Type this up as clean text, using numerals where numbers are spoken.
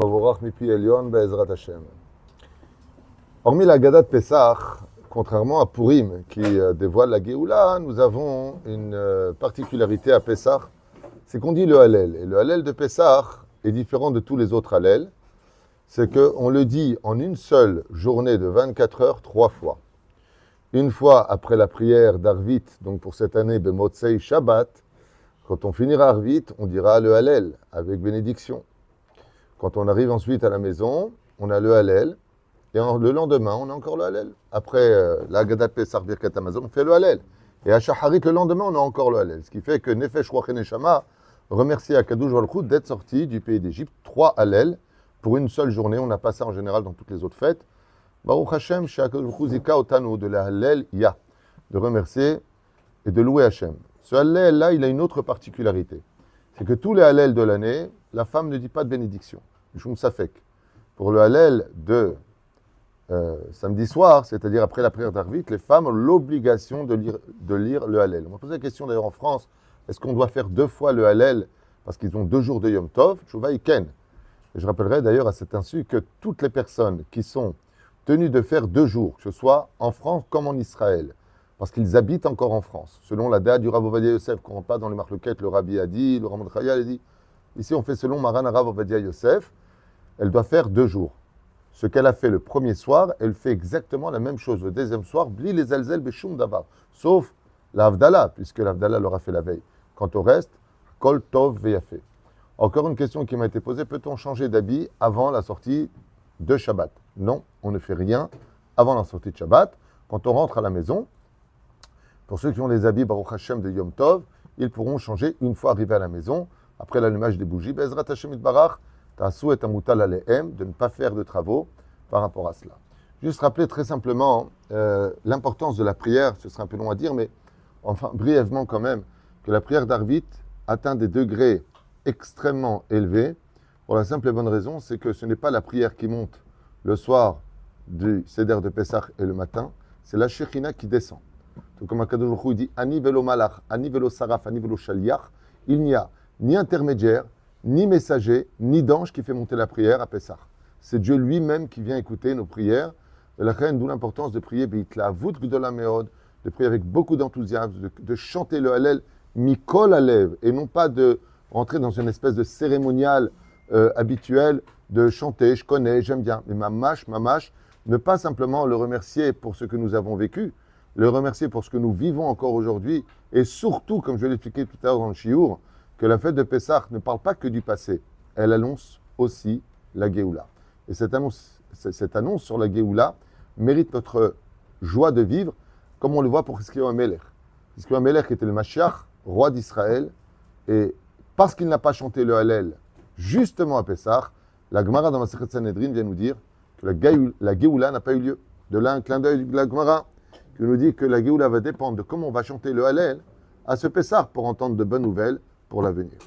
Mavorach mipi Elyon be'ezrat Hashem. Hormis la Gada de Pessah, contrairement à Purim qui dévoile la Géoula, nous avons une particularité à Pessah, c'est qu'on dit le Hallel. Et le Hallel de Pessah est différent de tous les autres Hallel. C'est qu'on le dit en une seule journée de 24 heures, 3 fois. Une fois après la prière d'Arvit, donc pour cette année, Bemotsei Shabbat, quand on finira Arvit, on dira le Hallel avec bénédiction. Quand on arrive ensuite à la maison, on a le Hallel. Et le lendemain, on a encore le Hallel. Après la Haggadah de Pessah Birkat Hamazon, on fait le Hallel. Et à Shacharit, le lendemain, on a encore le Hallel. Ce qui fait que Nefesh Ruach Neshama remercie Akadosh Baruch Hu d'être sorti du pays d'Égypte. 3 Hallel pour une seule journée. On n'a pas ça en général dans toutes les autres fêtes. Baruch Hashem, chez Akadosh Baruch Hu Zika Otanu, de la Hallel Ya, de remercier et de louer Hashem. Ce Hallel-là, il a une autre particularité. C'est que tous les Hallel de l'année, la femme ne dit pas de bénédiction. Shum Safek. Pour le Hallel de samedi soir, c'est-à-dire après la prière d'Arvit, les femmes ont l'obligation de lire le Hallel. On m'a posé la question d'ailleurs en France, est-ce qu'on doit faire 2 fois le Hallel parce qu'ils ont 2 jours de Yom Tov? Tchouva Iken. Et je rappellerai d'ailleurs à cet insu que toutes les personnes qui sont tenues de faire 2 jours, que ce soit en France comme en Israël, parce qu'ils habitent encore en France, selon la date du Rav Ovadia Yosef, qu'on ne rentre pas dans les marloquettes, le Rabbi a dit, le Ramon Chayal a dit, ici on fait selon Maran Rav Ovadia Yosef, elle doit faire 2 jours. Ce qu'elle a fait le premier soir, elle fait exactement la même chose le deuxième soir, bli les elzel beshum davar, sauf l'Avdallah, puisque l'Avdallah l'aura fait la veille. Quant au reste, kol tov veyafé. Encore une question qui m'a été posée, peut-on changer d'habit avant la sortie de Shabbat? Non, on ne fait rien avant la sortie de Shabbat. Quand on rentre à la maison, pour ceux qui ont les habits Baruch Hashem de Yom Tov, ils pourront changer une fois arrivés à la maison, après l'allumage des bougies, Bezrat Hashem Itbarach, Ta'asou et Amutal Alehem, de ne pas faire de travaux par rapport à cela. Juste rappeler très simplement l'importance de la prière, ce serait un peu long à dire, mais enfin brièvement quand même, que la prière d'Arvit atteint des degrés extrêmement élevés, pour la simple et bonne raison, c'est que ce n'est pas la prière qui monte le soir du Seder de Pessah et le matin, c'est la Shekhinah qui descend. Donc comme Akadosh Baruch Hu dit, Ani velo malach, Ani velo saraf, Ani velo shaliach, il n'y a ni intermédiaire, ni messager, ni d'ange qui fait monter la prière à Pessah. C'est Dieu lui-même qui vient écouter nos prières. Et la reine, d'où l'importance de prier Beitlavut Gdola Meod, de prier avec beaucoup d'enthousiasme, de chanter le Hallel Mikol Alev, et non pas de rentrer dans une espèce de cérémonial habituel, de chanter, je connais, j'aime bien. Mais mamash, ne pas simplement le remercier pour ce que nous avons vécu, le remercier pour ce que nous vivons encore aujourd'hui, et surtout, comme je l'ai expliqué tout à l'heure dans le Shiur, que la fête de Pessah ne parle pas que du passé, elle annonce aussi la Géoula. Et cette annonce sur la Géoula mérite notre joie de vivre, comme on le voit pour Hiskiyahu HaMelech. Hiskiyahu HaMelech était le Mashiach, roi d'Israël, et parce qu'il n'a pas chanté le Hallel justement à Pessah, la Gemara dans Masechet Sanhedrin vient nous dire que la Géoula n'a pas eu lieu. De là, un clin d'œil de la Gemara qui nous dit que la Géoula va dépendre de comment on va chanter le Hallel à ce Pessah pour entendre de bonnes nouvelles pour l'avenir.